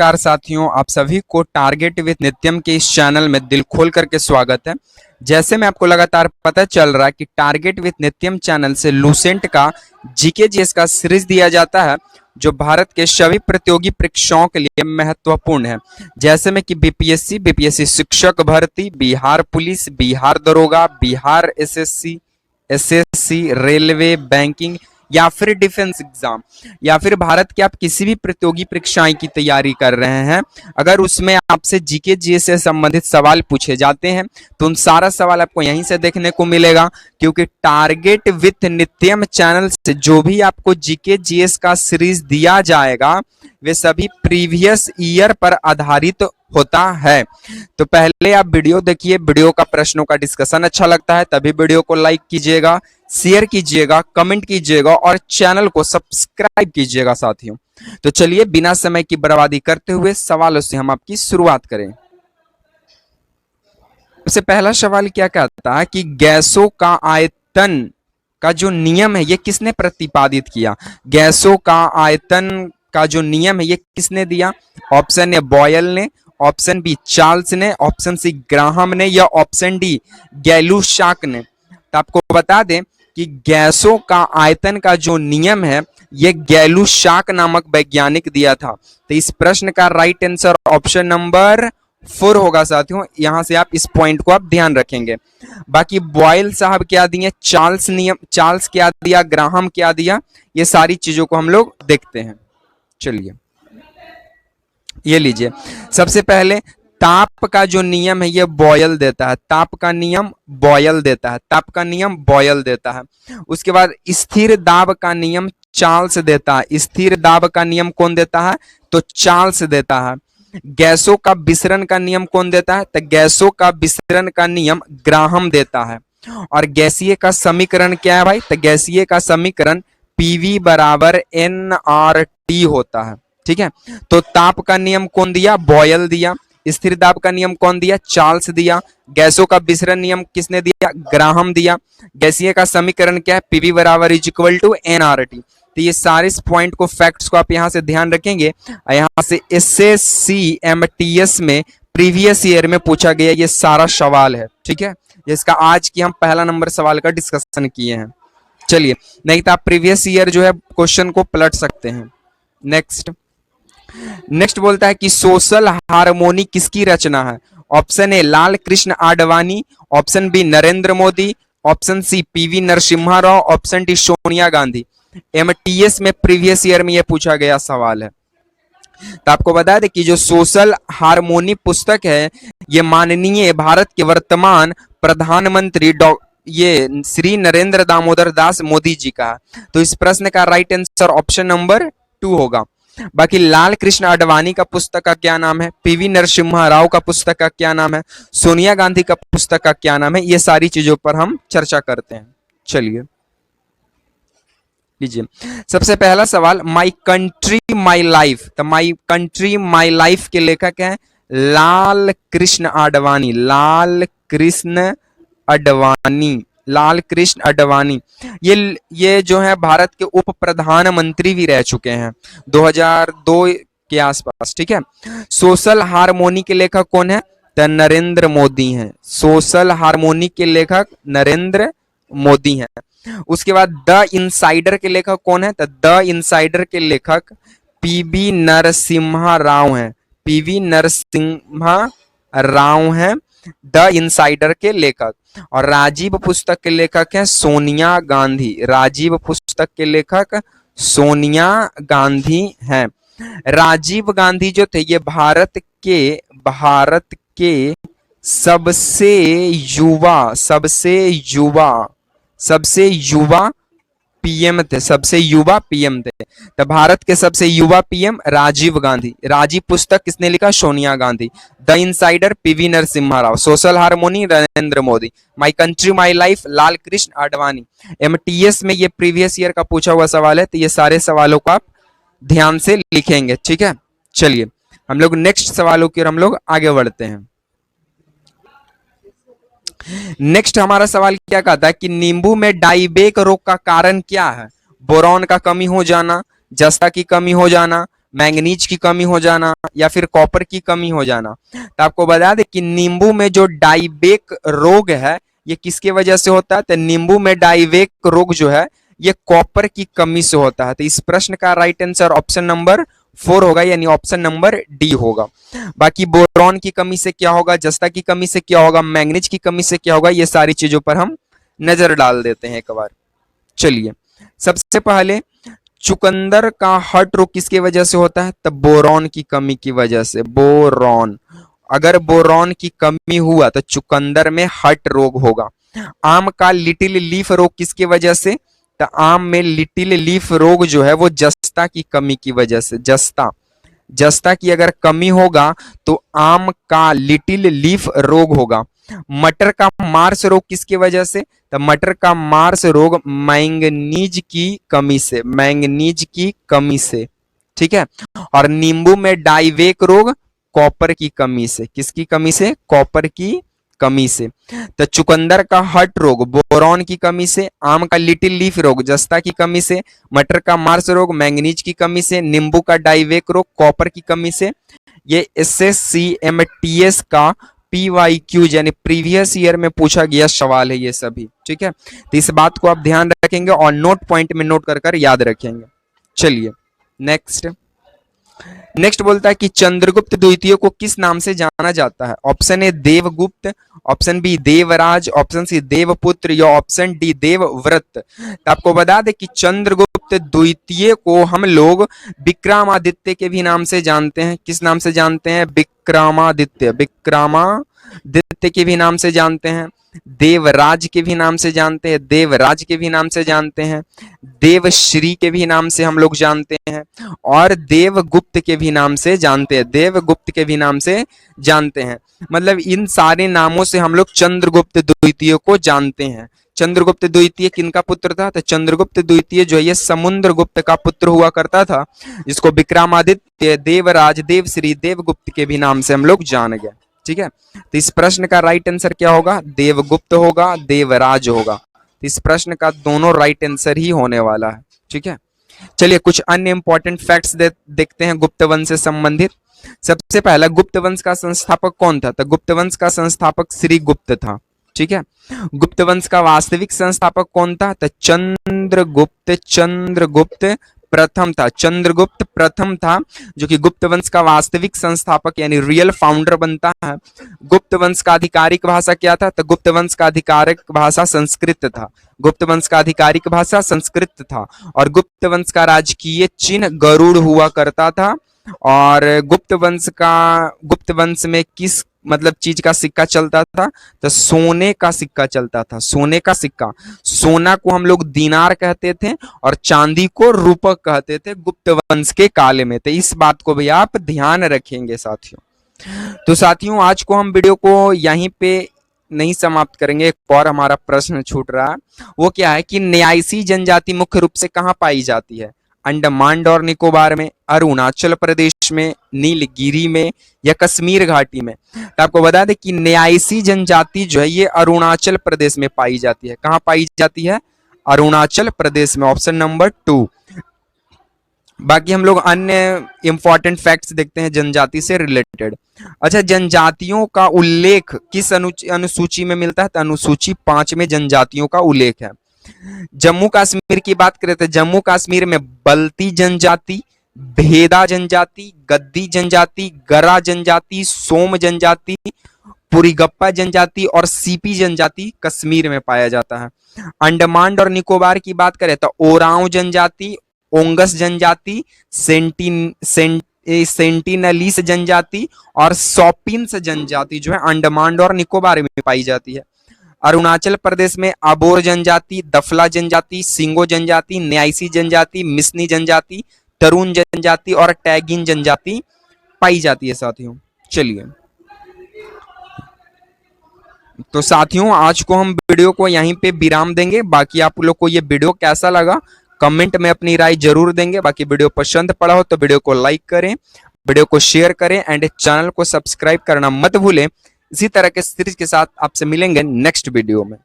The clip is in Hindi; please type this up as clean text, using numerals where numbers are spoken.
नमस्कार साथियों, आप सभी को टारगेट विद नित्यम के इस चैनल में दिल खोल करके स्वागत है। जैसे में आपको लगातार पता चल रहा है कि टारगेट विद नित्यम चैनल से लूसेंट का जीके जीएस का सीरीज दिया जाता है जो भारत के सभी प्रतियोगी परीक्षाओं के लिए महत्वपूर्ण है, जैसे में कि बीपीएससी शिक्षक भर्ती, बिहार पुलिस, बिहार दरोगा, बिहार एसएससी, रेलवे, बैंकिंग या फिर डिफेंस एग्जाम या फिर भारत के आप किसी भी प्रतियोगी परीक्षाएं की तैयारी कर रहे हैं। अगर उसमें आपसे जीके जीएस से संबंधित सवाल पूछे जाते हैं तो उन सारा सवाल आपको यहीं से देखने को मिलेगा, क्योंकि टारगेट विथ नित्यम चैनल से जो भी आपको जीके जीएस का सीरीज दिया जाएगा वे सभी प्रीवियस ईयर पर आधारित होता है। तो पहले आप वीडियो देखिए, वीडियो का प्रश्नों का डिस्कशन अच्छा लगता है तभी वीडियो को लाइक कीजिएगा, शेयर कीजिएगा, कमेंट कीजिएगा और चैनल को सब्सक्राइब कीजिएगा साथियों। तो चलिए बिना समय की बर्बादी करते हुए सवालों से हम आपकी शुरुआत करें। सबसे पहला सवाल क्या कहता है कि गैसों का आयतन का जो नियम है ये किसने प्रतिपादित किया? गैसों का आयतन का जो नियम है ये किसने दिया? ऑप्शन ए बॉयल ने, ऑप्शन बी चार्ल्स ने, ऑप्शन सी ग्राहम ने या ऑप्शन डी गैलुशाक ने। तो आपको बता दें कि गैसों का आयतन का जो नियम है ये गैलुशाक नामक वैज्ञानिक दिया था। तो इस प्रश्न का राइट आंसर ऑप्शन नंबर 4 होगा साथियों। यहां से आप इस पॉइंट को आप ध्यान रखेंगे। बाकी बॉयल साहब क्या दिए, चार्ल्स क्या दिया, ग्राहम क्या दिया, ये सारी चीजों को हम लोग देखते हैं। चलिए ये लीजिए, सबसे पहले ताप का जो नियम है ये बॉयल देता है, ताप का नियम बॉयल देता है, ताप का नियम बॉयल देता है। उसके बाद स्थिर दाब का नियम चार्ल्स देता है, स्थिर दाब का नियम कौन देता है? तो चार्ल्स देता है। गैसों का विसरण का नियम कौन देता है? तो गैसों का विसरण का नियम ग्राहम देता है। और गैसीय का समीकरण क्या है भाई? तो गैसीय का समीकरण पीवी बराबर nRT होता है। ठीक है, तो ताप का नियम कौन दिया? बॉयल दिया। स्थिर दाब का नियम कौन दिया? चार्ल्स दिया। गैसों का विसरण नियम किसने दिया? ग्राहम दिया। गैसीय का समीकरण क्या है? पीवी बराबर इज इक्वल टू nRT। तो ये सारे पॉइंट को, फैक्ट्स को आप यहां से ध्यान रखेंगे। यहां से SSC/MTS में प्रीवियस ईयर में पूछा गया ये सारा सवाल है। ठीक है, जिसका आज की हम पहला नंबर सवाल का डिस्कशन किए हैं। चलिए, नहीं तो आप प्रीवियस ईयर जो है क्वेश्चन को पलट सकते हैं। नेक्स्ट बोलता है कि सोशल हार्मोनी किसकी रचना है? Option A Lal Krishna Advani, option B Narendra Modi, option C PV Narasimha Rao, option D Sonia Gandhi. MTS में प्रीवियस ईयर में यह पूछा गया सवाल है। तो आपको बता दें कि जो सोशल हार्मोनी पुस्तक है ये माननीय भारत के वर्तमान प्रधानमंत्री ये श्री नरेंद्र दामोदर दास मोदी जी का है। तो इस प्रश्न का राइट आंसर ऑप्शन नंबर 2 होगा। बाकी लाल कृष्ण आडवाणी का पुस्तक का क्या नाम है? पीवी नरसिम्हा राव का पुस्तक का क्या नाम है? सोनिया गांधी का पुस्तक का क्या नाम है? ये सारी चीजों पर हम चर्चा करते हैं। चलिए लीजिए, सबसे पहला सवाल, माई कंट्री माई लाइफ। तो माई कंट्री माई लाइफ के लेखक हैं लाल कृष्ण आडवाणी। लाल कृष्ण आडवाणी ये जो है भारत के उप प्रधानमंत्री भी रह चुके हैं 2002 के आसपास। ठीक है, सोशल हार्मोनी के लेखक कौन है? तो नरेंद्र मोदी हैं। सोशल हार्मोनी के लेखक नरेंद्र मोदी हैं। उसके बाद द इनसाइडर के लेखक कौन है? तो द इनसाइडर के लेखक पीवी नरसिम्हा राव हैं। पीवी नरसिम्हा राव हैं द इनसाइडर के लेखक। और राजीव पुस्तक के लेखक हैं सोनिया गांधी। राजीव पुस्तक के लेखक सोनिया गांधी हैं। राजीव गांधी जो थे ये भारत के सबसे युवा पीएम थे। सबसे युवा पीएम थे। तो भारत के सबसे युवा पीएम राजीव गांधी। राजीव पुस्तक किसने लिखा? Sonia Gandhi. The insider PV Narasimha Rao. Social harmony Narendra Modi. My country my life Lal Krishna Advani. MTS में ये प्रीवियस ईयर का पूछा हुआ सवाल है, तो ये सारे सवालों को आप ध्यान से लिखेंगे। ठीक है, चलिए हम लोग नेक्स्ट सवालों की ओर हम लोग आगे बढ़ते हैं। नेक्स्ट हमारा सवाल क्या कहता है कि नींबू में डाइबेक रोग का कारण क्या है? बोरॉन का कमी हो जाना, जस्ता की कमी हो जाना, मैंगनीज की कमी हो जाना या फिर कॉपर की कमी हो जाना। तो आपको बता दें कि नींबू में जो डाइबेक रोग है ये किसके वजह से होता है? तो नींबू में डाइबेक रोग जो है ये कॉपर की कमी से होता है। तो इस प्रश्न का राइट आंसर ऑप्शन नंबर 4 होगा, यानी ऑप्शन नंबर डी होगा। बाकी बोरॉन की कमी से क्या होगा, जस्ता की कमी से क्या होगा, मैंगनीज की कमी से क्या होगा, ये सारी चीजों पर हम नजर डाल देते हैं एक बार। चलिए, सबसे पहले चुकंदर का हार्ट रोग किसकी वजह से होता है? तब बोरॉन की कमी की वजह से। बोरॉन, अगर बोरॉन की कमी हुआ तो चुकंदर में हार्ट रोग होगा। आम का लिटिल लीफ रोग किसकी वजह से? तो आम में लिटिल लीफ रोग जो है वो जस्ता की कमी की वजह से। जस्ता की अगर कमी होगा तो आम का लिटिल लीफ रोग होगा। मटर का मार्स रोग किसकी वजह से? तो मटर का मार्स रोग मैंगनीज की कमी से, मैंगनीज की कमी से, ठीक है। और नींबू में डाइवेक रोग कॉपर की कमी से। किसकी कमी से? कॉपर की कमी से। तो चुकंदर का हार्ट रोग बोरॉन की कमी से, आम का लिटिल लीफ रोग जस्ता की कमी से, मटर का मार्स रोग मैंगनीज की कमी से, नींबू का डाइवेक रोग कॉपर की कमी से। ये SSCMTS का PYQ यानी प्रीवियस ईयर में पूछा गया सवाल है ये सभी, ठीक है। तो इस बात को आप ध्यान रखेंगे और नोट पॉइंट में नोट कर याद रखेंगे। चलिए नेक्स्ट बोलता है कि चंद्रगुप्त द्वितीय को किस नाम से जाना जाता है? Option A Devagupta, option B Devraj, option C Devputra या ऑप्शन डी देवव्रत। तो आपको बता दें कि चंद्रगुप्त द्वितीय को हम लोग विक्रमादित्य के भी नाम से जानते हैं। किस नाम से जानते हैं? विक्रमादित्य, विक्रमादित्य के भी नाम से जानते हैं, देवराज के भी नाम से जानते हैं, देवराज के भी नाम से जानते हैं, देवश्री के भी नाम से हम लोग जानते हैं और देवगुप्त के भी नाम से जानते हैं, देवगुप्त के भी नाम से जानते हैं। मतलब इन सारे नामों से हम लोग चंद्रगुप्त द्वितीय को जानते हैं। चंद्रगुप्त द्वितीय किनका पुत्र था? तो चंद्रगुप्त द्वितीय जो है ये समुद्रगुप्त का पुत्र हुआ करता था, जिसको विक्रमादित्य, देवराज, देवश्री, देवगुप्त के भी नाम से हम लोग जान गए, ठीक है। तो इस प्रश्न का राइट आंसर क्या होगा? देवगुप्त होगा, देवराज होगा। तो इस प्रश्न का दोनों राइट आंसर ही होने वाला है, ठीक है। चलिए कुछ अन्य इंपॉर्टेंट फैक्ट्स देखते हैं गुप्त वंश से संबंधित। सबसे पहला, गुप्त वंश का संस्थापक कौन था? तो गुप्त वंश का संस्थापक श्री गुप्त था, ठीक है। गुप्त वंश का वास्तविक संस्थापक कौन था? तो चंद्रगुप्त प्रथम था, चंद्रगुप्त प्रथम था, जो कि गुप्त वंश का वास्तविक संस्थापक यानी रियल फाउंडर बनता है। गुप्त वंश का आधिकारिक भाषा क्या था? तो गुप्त वंश का आधिकारिक भाषा संस्कृत था, गुप्त वंश का आधिकारिक भाषा संस्कृत था। और गुप्त वंश का राजकीय चिन्ह गरुड़ हुआ करता था। और गुप्त वंश में किस मतलब चीज का सिक्का चलता था? तो सोने का सिक्का चलता था, सोने का सिक्का। सोना को हम लोग दीनार कहते थे और चांदी को रूपक कहते थे गुप्त वंश के काल में। तो इस बात को भी आप ध्यान रखेंगे साथियों। तो साथियों आज को हम वीडियो को यहीं पे नहीं समाप्त करेंगे, एक और हमारा प्रश्न छूट रहा है। वो क्या है कि न्यायसी जनजाति मुख्य रूप से कहाँ पाई जाती है? अंडमान और निकोबार में, अरुणाचल प्रदेश में, नीलगिरी में या कश्मीर घाटी में। तो आपको बता दें कि न्यायसी जनजाति जो है ये अरुणाचल प्रदेश में पाई जाती है। कहाँ पाई जाती है? अरुणाचल प्रदेश में, ऑप्शन नंबर 2। बाकी हम लोग अन्य इंपॉर्टेंट फैक्ट्स देखते हैं जनजाति से रिलेटेड। अच्छा, जनजातियों का उल्लेख किस अनुसूची में मिलता है? तो अनुसूची 5 में जनजातियों का उल्लेख है। जम्मू कश्मीर की बात करें तो जम्मू कश्मीर में बल्ती जनजाति, भेदा जनजाति, गद्दी जनजाति, गरा जनजाति, सोम जनजाति, पुरीगप्पा जनजाति और सीपी जनजाति कश्मीर में पाया जाता है। अंडमान और निकोबार की बात करें तो ओरांव जनजाति, ओंगस जनजाति, सेंटिनलीस जनजाति और सोपिन्स जनजाति जो है अंडमान और निकोबार में पाई जाती है। अरुणाचल प्रदेश में अबोर जनजाति, दफला जनजाति, सिंगो जनजाति, न्यायसी जनजाति, मिसनी जनजाति, तरुण जनजाति और टैगिन जनजाति पाई जाती है साथियों। चलिए तो साथियों आज को हम वीडियो को यहीं पे विराम देंगे। बाकी आप लोग को ये वीडियो कैसा लगा कमेंट में अपनी राय जरूर देंगे। बाकी वीडियो पसंद पड़ा हो तो वीडियो को लाइक करें, वीडियो को शेयर करें एंड चैनल को सब्सक्राइब करना मत भूलें। इसी तरह के सीरीज के साथ आपसे मिलेंगे नेक्स्ट वीडियो में।